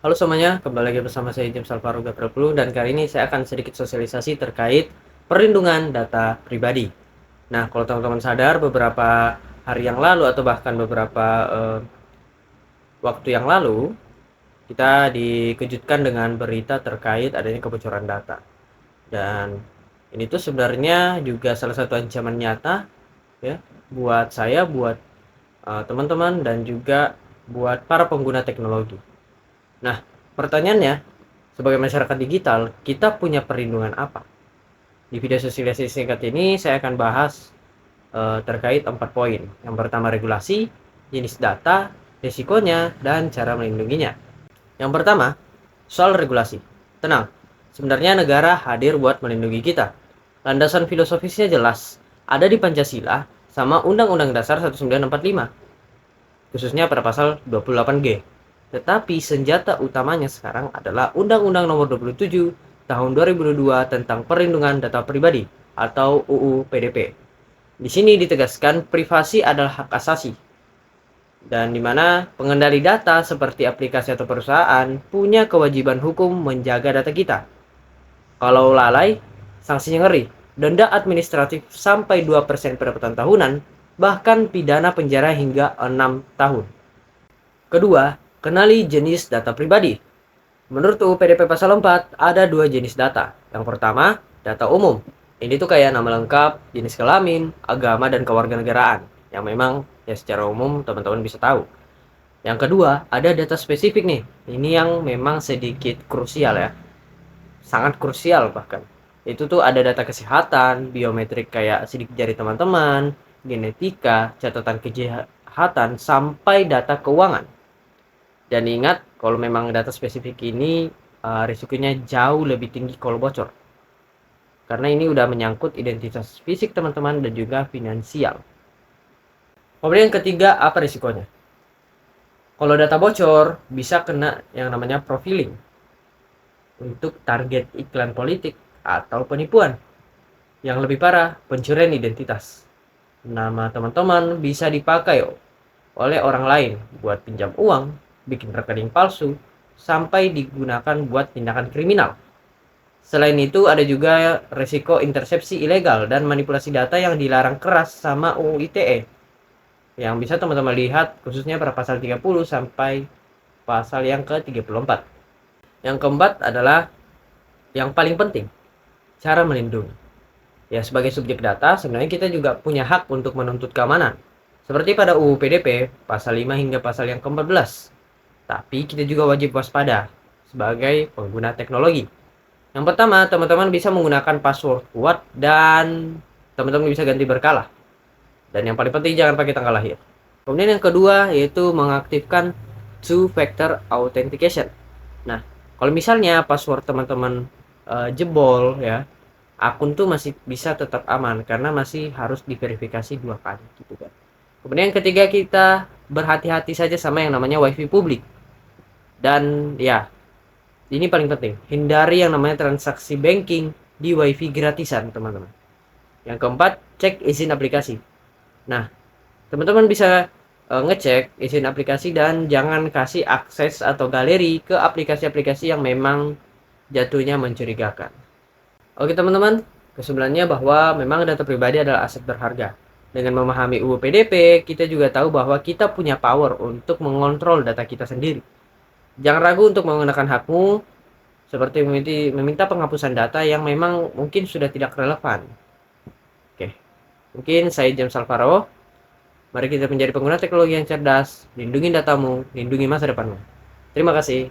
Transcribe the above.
Halo semuanya, kembali lagi bersama saya James Alvaro Gabriel dan kali ini saya akan sedikit sosialisasi terkait perlindungan data pribadi. Nah, kalau teman-teman sadar beberapa hari yang lalu atau bahkan beberapa waktu yang lalu, kita dikejutkan dengan berita terkait adanya kebocoran data. Dan ini tuh sebenarnya juga salah satu ancaman nyata ya buat saya, buat teman-teman dan juga buat para pengguna teknologi. Nah, pertanyaannya, sebagai masyarakat digital, kita punya perlindungan apa? Di video sosialisasi singkat ini, saya akan bahas terkait 4 poin. Yang pertama, regulasi, jenis data, risikonya, dan cara melindunginya. Yang pertama, soal regulasi. Tenang, sebenarnya negara hadir buat melindungi kita. Landasan filosofisnya jelas, ada di Pancasila sama Undang-Undang Dasar 1945, khususnya pada pasal 28G. Tetapi senjata utamanya sekarang adalah Undang-Undang Nomor 27 Tahun 2022 tentang Perlindungan Data Pribadi atau UU PDP. Di sini ditegaskan privasi adalah hak asasi dan di mana pengendali data seperti aplikasi atau perusahaan punya kewajiban hukum menjaga data kita. Kalau lalai, sanksinya ngeri. Denda administratif sampai 2% pendapatan tahunan, bahkan pidana penjara hingga 6 tahun. Kedua, kenali jenis data pribadi. Menurut UU PDP pasal 4, ada dua jenis data. Yang pertama, data umum. Ini tuh kayak nama lengkap, jenis kelamin, agama, dan kewarganegaraan. Yang memang ya secara umum teman-teman bisa tahu. Yang kedua, ada data spesifik nih. Ini yang memang sedikit krusial ya. Sangat krusial bahkan. Itu tuh ada data kesehatan, biometrik kayak sidik jari teman-teman, genetika, catatan kejahatan, sampai data keuangan. Dan ingat, kalau memang data spesifik ini risikonya jauh lebih tinggi kalau bocor. Karena ini udah menyangkut identitas fisik teman-teman dan juga finansial. Kemudian yang ketiga, apa risikonya? Kalau data bocor, bisa kena yang namanya profiling untuk target iklan politik atau penipuan. Yang lebih parah, pencurian identitas. Nama teman-teman bisa dipakai oleh orang lain buat pinjam uang, bikin rekening palsu, sampai digunakan buat tindakan kriminal. Selain itu, ada juga resiko intersepsi ilegal dan manipulasi data yang dilarang keras sama UU ITE. Yang bisa teman-teman lihat khususnya pada pasal 30 sampai pasal yang ke-34. Yang keempat adalah yang paling penting, cara melindungi. Ya, sebagai subjek data, sebenarnya kita juga punya hak untuk menuntut keamanan. Seperti pada UU PDP, pasal 5 hingga pasal yang ke-14. Tapi kita juga wajib waspada sebagai pengguna teknologi. Yang pertama, teman-teman bisa menggunakan password kuat dan teman-teman bisa ganti berkala. Dan yang paling penting, jangan pakai tanggal lahir. Kemudian yang kedua, yaitu mengaktifkan two-factor authentication. Nah, kalau misalnya password teman-teman jebol ya, akun tuh masih bisa tetap aman karena masih harus diverifikasi 2 kali gitu kan. Kemudian yang ketiga, kita berhati-hati saja sama yang namanya wifi publik. Dan ya, ini paling penting, hindari yang namanya transaksi banking di wifi gratisan teman-teman. Yang keempat, cek izin aplikasi. Nah, teman-teman bisa ngecek izin aplikasi dan jangan kasih akses atau galeri ke aplikasi-aplikasi yang memang jatuhnya mencurigakan. Oke teman-teman, kesimpulannya bahwa memang data pribadi adalah aset berharga. Dengan memahami UU PDP, kita juga tahu bahwa kita punya power untuk mengontrol data kita sendiri. Jangan ragu untuk menggunakan hakmu, seperti meminta penghapusan data yang memang mungkin sudah tidak relevan. Oke, mungkin saya James Alvaro. Mari kita menjadi pengguna teknologi yang cerdas, lindungi datamu, lindungi masa depanmu. Terima kasih.